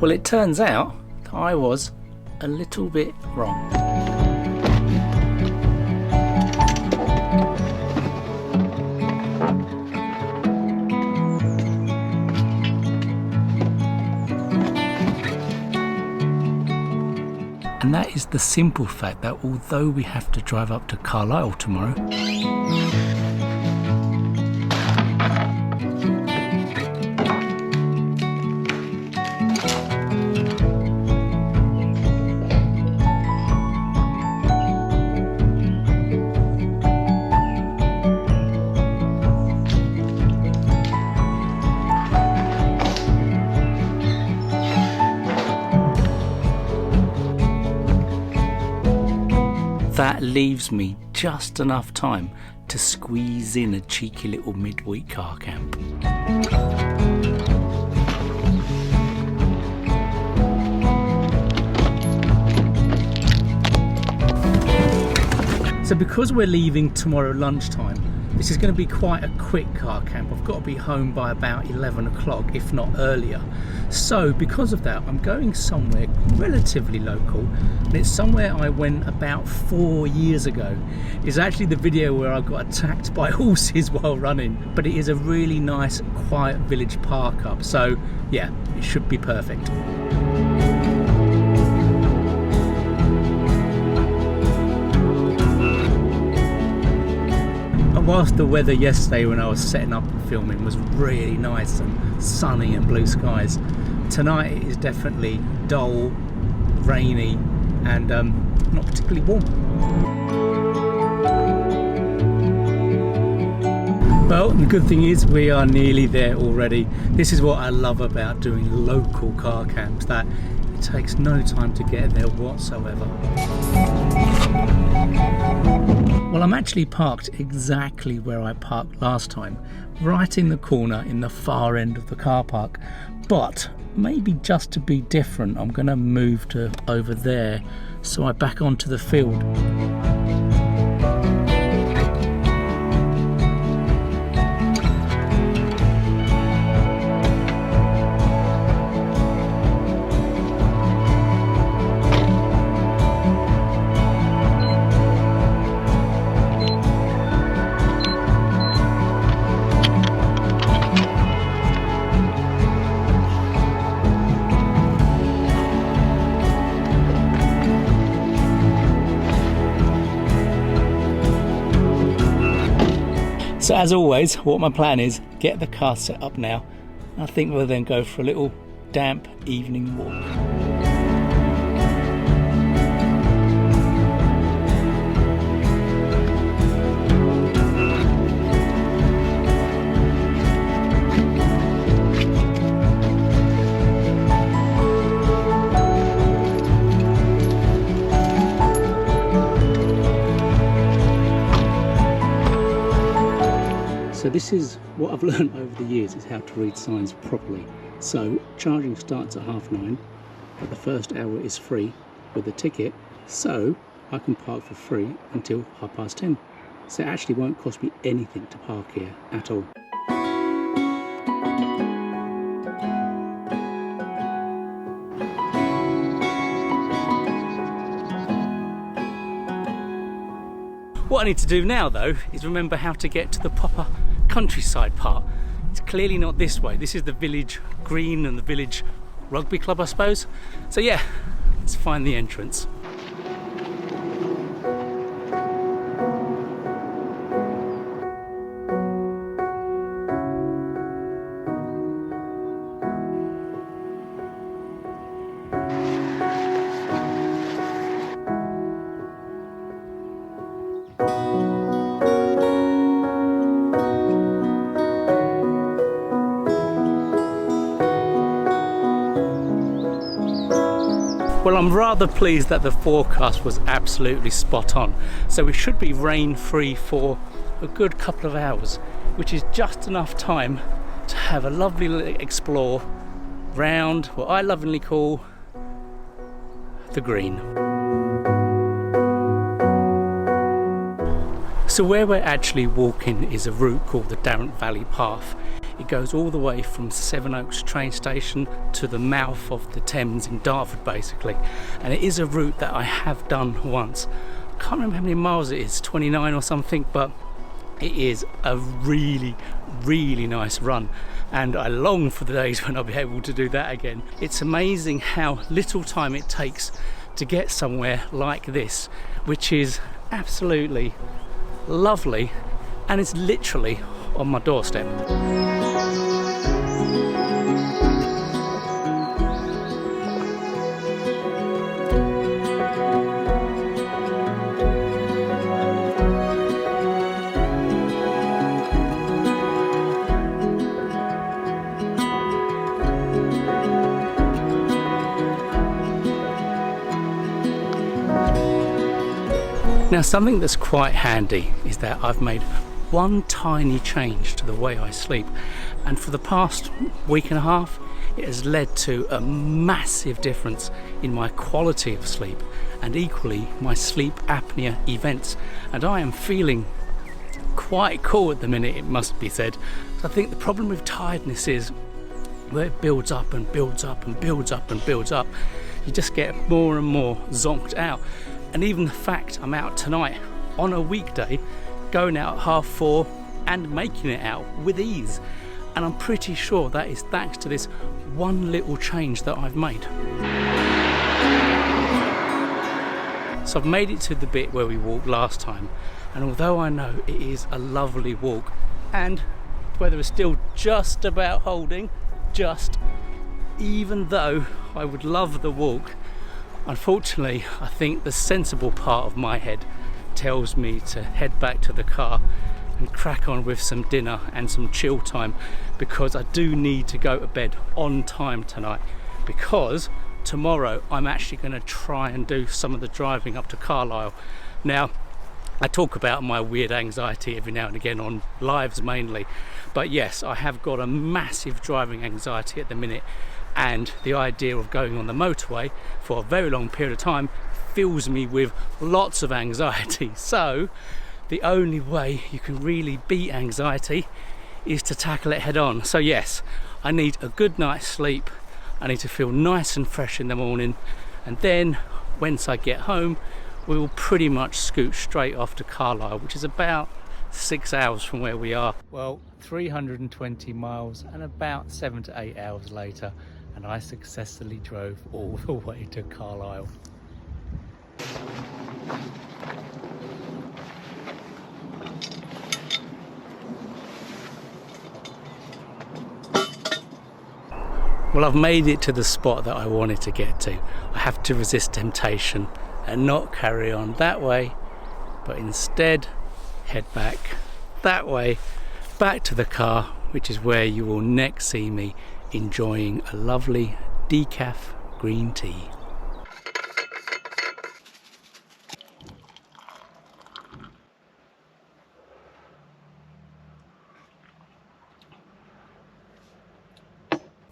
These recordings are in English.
Well, it turns out that I was a little bit wrong. And that is the simple fact that although we have to drive up to Carlisle tomorrow, that leaves me just enough time to squeeze in a cheeky little midweek car camp. So because we're leaving tomorrow lunchtime, this is going to be quite a quick car camp. I've got to be home by about 11 o'clock, if not earlier. So because of that, I'm going somewhere relatively local, and it's somewhere I went about 4 years ago. It's actually the video where I got attacked by horses while running, but it is a really nice, quiet village park up. So yeah, it should be perfect. Whilst the weather yesterday when I was setting up and filming was really nice and sunny and blue skies, tonight it is definitely dull, rainy and not particularly warm. Well, the good thing is we are nearly there already. This is what I love about doing local car camps, that it takes no time to get there whatsoever. Well, I'm actually parked exactly where I parked last time, right in the corner in the far end of the car park. But maybe just to be different, I'm going to move to over there so I back onto the field. So as always, what my plan is, get the car set up now. I think we'll then go for a little damp evening walk. So this is what I've learned over the years, is how to read signs properly. So charging starts at 9:30, but the first hour is free with a ticket, so I can park for free until 10:30. So it actually won't cost me anything to park here at all. What I need to do now though is remember how to get to the proper countryside part. It's clearly not this way. This is the village green and the village rugby club, I suppose. So yeah, let's find the entrance. Well, I'm rather pleased that the forecast was absolutely spot on. So we should be rain free for a good couple of hours, which is just enough time to have a lovely little explore round what I lovingly call the green. So where we're actually walking is a route called the Darrant Valley Path. It goes all the way from Sevenoaks train station to the mouth of the Thames in Dartford basically, and it is a route that I have done once. I can't remember how many miles it is, 29 or something, but it is a really nice run, and I long for the days when I'll be able to do that again. It's amazing how little time it takes to get somewhere like this, which is absolutely lovely, and it's literally on my doorstep. Now, something that's quite handy is that I've made one tiny change to the way I sleep, and for the past week and a half it has led to a massive difference in my quality of sleep and equally my sleep apnea events, and I am feeling quite cool at the minute, it must be said. I think the problem with tiredness is where it builds up and builds up and builds up and builds up, you just get more and more zonked out. And even the fact I'm out tonight on a weekday, going out at 4:30 and making it out with ease, and I'm pretty sure that is thanks to this one little change that I've made. So I've made it to the bit where we walked last time, and although I know it is a lovely walk and the weather is still just about holding, even though I would love the walk, unfortunately, I think the sensible part of my head tells me to head back to the car and crack on with some dinner and some chill time, because I do need to go to bed on time tonight, because tomorrow I'm actually going to try and do some of the driving up to Carlisle. Now, I talk about my weird anxiety every now and again on lives mainly, but yes, I have got a massive driving anxiety at the minute, and the idea of going on the motorway for a very long period of time fills me with lots of anxiety. So the only way you can really beat anxiety is to tackle it head on. So yes, I need a good night's sleep, I need to feel nice and fresh in the morning, and then once I get home we will pretty much scoot straight off to Carlisle, which is about 6 hours from where we are. Well, 320 miles and about 7 to 8 hours later, and I successfully drove all the way to Carlisle. Well, I've made it to the spot that I wanted to get to. I have to resist temptation and not carry on that way, but instead head back that way, back to the car, which is where you will next see me enjoying a lovely decaf green tea.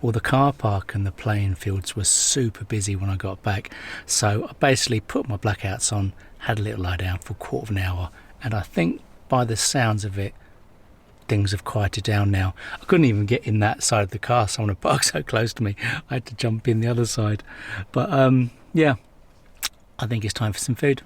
Well, the car park and the playing fields were super busy when I got back, so I basically put my blackouts on, had a little lie down for a quarter of an hour, and I think by the sounds of it, things have quieted down now. I couldn't even get in that side of the car, someone had parked so close to me, I had to jump in the other side. But yeah, I think it's time for some food.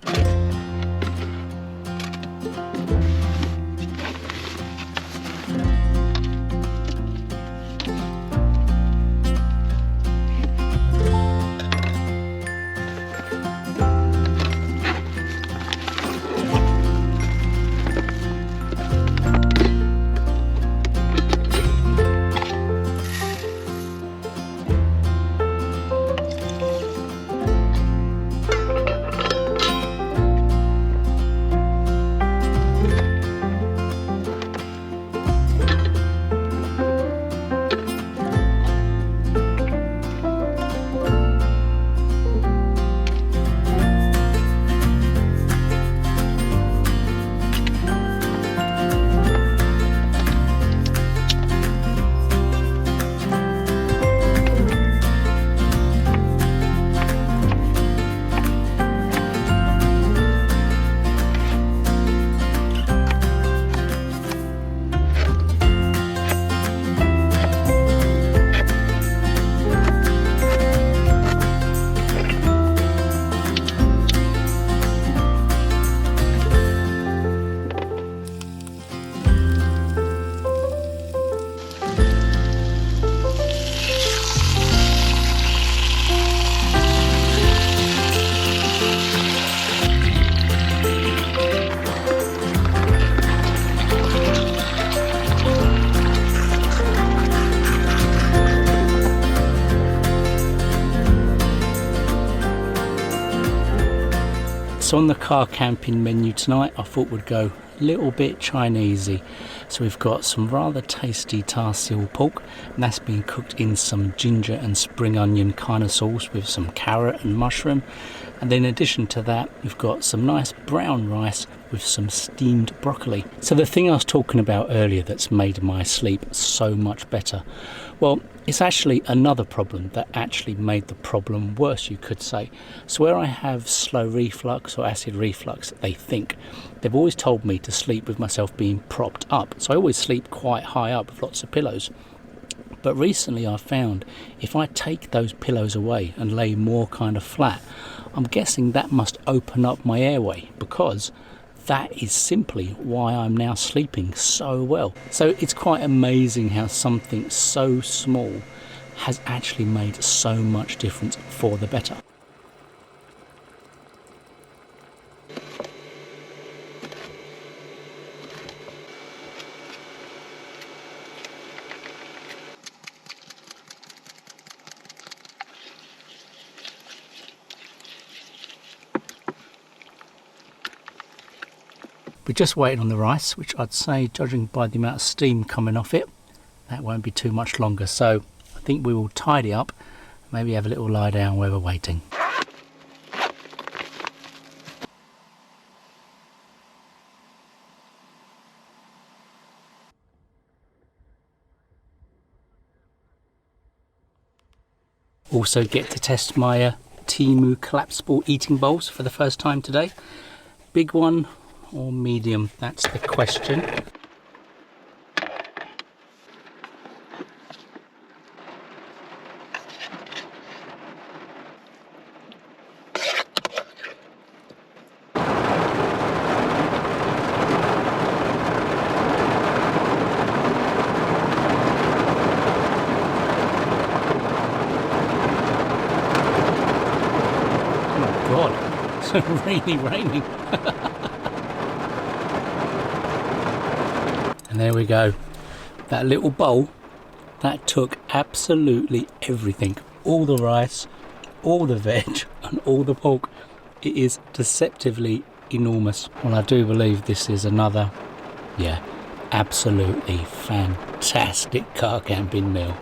So on the car camping menu tonight, I thought we'd go a little bit Chinesey. So we've got some rather tasty tar-seal pork, and that's been cooked in some ginger and spring onion kind of sauce with some carrot and mushroom. And then in addition to that, we've got some nice brown rice with some steamed broccoli. So the thing I was talking about earlier that's made my sleep so much better, well, it's actually another problem that actually made the problem worse, you could say. So where I have slow reflux or acid reflux, they've always told me to sleep with myself being propped up. So I always sleep quite high up with lots of pillows. But recently I found if I take those pillows away and lay more kind of flat, I'm guessing that must open up my airway, because that is simply why I'm now sleeping so well. So it's quite amazing how something so small has actually made so much difference for the better. We're just waiting on the rice, which I'd say, judging by the amount of steam coming off it, that won't be too much longer. So I think we will tidy up, maybe have a little lie down while we're waiting. Also get to test my Temu collapsible eating bowls for the first time today. Big one or medium, that's the question. Oh God, it's really raining. And there we go. That little bowl, that took absolutely everything. All the rice, all the veg, and all the pork. It is deceptively enormous. Well, I do believe this is another, absolutely fantastic car camping meal.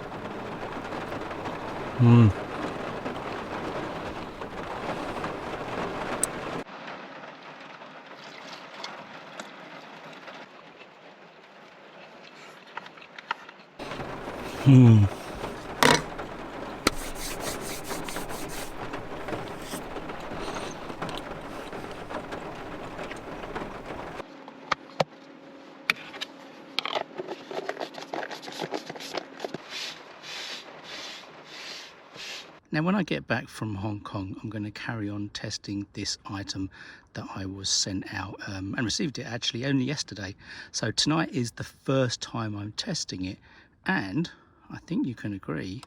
Now when I get back from Hong Kong, I'm going to carry on testing this item that I was sent out and received it actually only yesterday. So tonight is the first time I'm testing it, and I think you can agree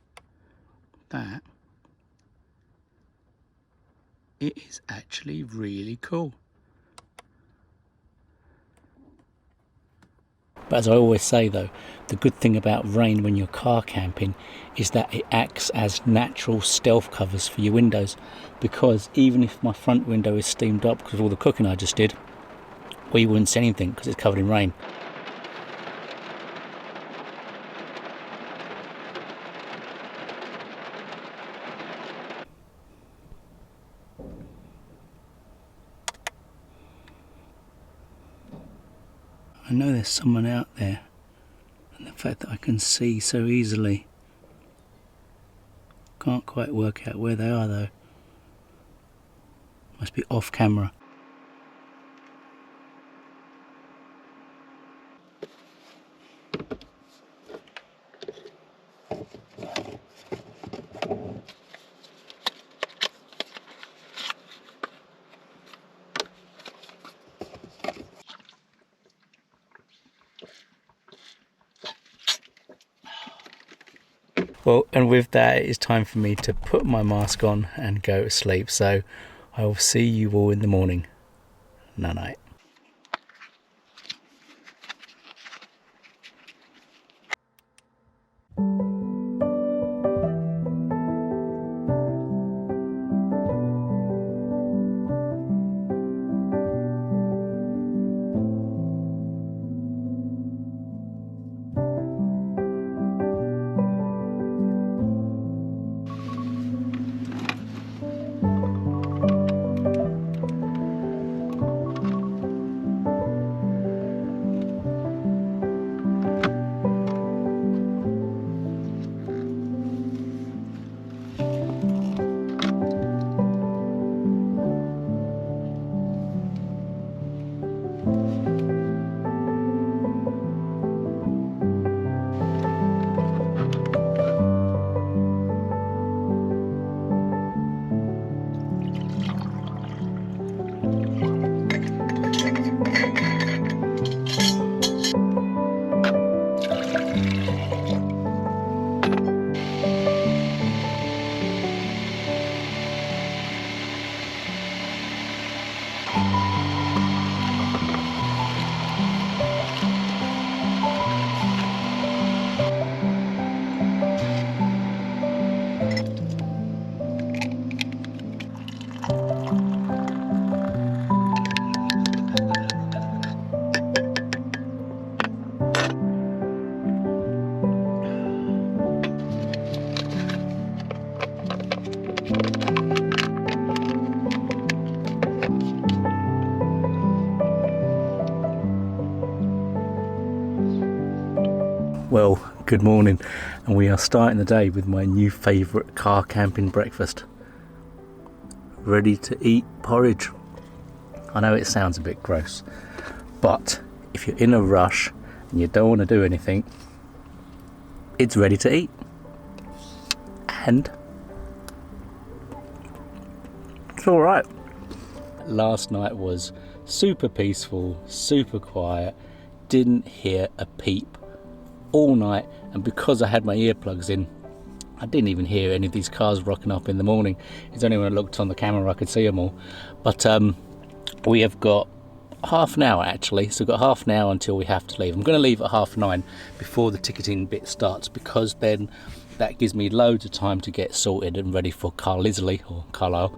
that it is actually really cool. But as I always say though, the good thing about rain when you're car camping is that it acts as natural stealth covers for your windows, because even if my front window is steamed up because of all the cooking I just did, well, you wouldn't see anything because it's covered in rain. I know there's someone out there, and the fact that I can see so easily, can't quite work out where they are though. Must be off camera. Well, and with that, it's time for me to put my mask on and go to sleep. So I will see you all in the morning. Night night. Well, good morning, and we are starting the day with my new favourite car camping breakfast. Ready to eat porridge. I know it sounds a bit gross, but if you're in a rush and you don't want to do anything, it's ready to eat. And it's alright. Last night was super peaceful, super quiet, didn't hear a peep all night, and because I had my earplugs in, I didn't even hear any of these cars rocking up in the morning. It's only when I looked on the camera I could see them all. But we have got half an hour actually, so we've got half an hour until we have to leave. I'm going to leave at 9:30 before the ticketing bit starts, because then that gives me loads of time to get sorted and ready for Carlisle or Carlisle.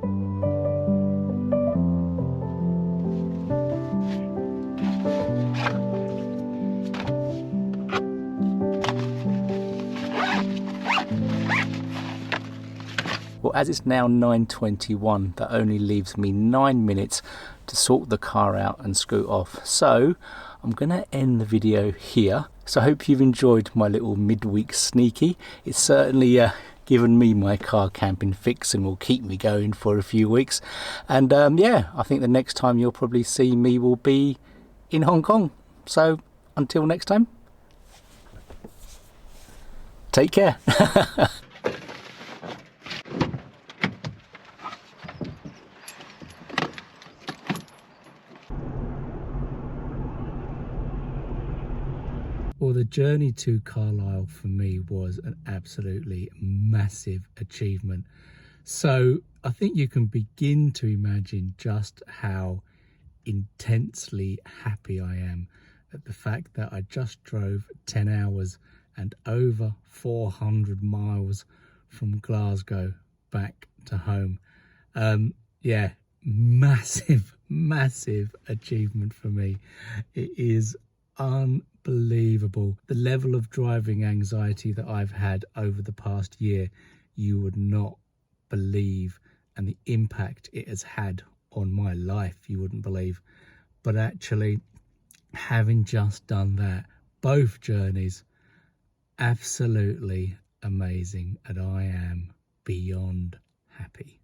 Well, as it's now 9:21, that only leaves me 9 minutes to sort the car out and scoot off. So I'm going to end the video here. So I hope you've enjoyed my little midweek sneaky. It's certainly given me my car camping fix and will keep me going for a few weeks. And yeah, I think the next time you'll probably see me will be in Hong Kong. So until next time, take care. Well, the journey to Carlisle for me was an absolutely massive achievement. So I think you can begin to imagine just how intensely happy I am at the fact that I just drove 10 hours and over 400 miles from Glasgow back to home. Yeah, massive achievement for me. It is unbelievable. The level of driving anxiety that I've had over the past year, you would not believe, and the impact it has had on my life, you wouldn't believe. But actually, having just done that, both journeys, absolutely amazing, and I am beyond happy.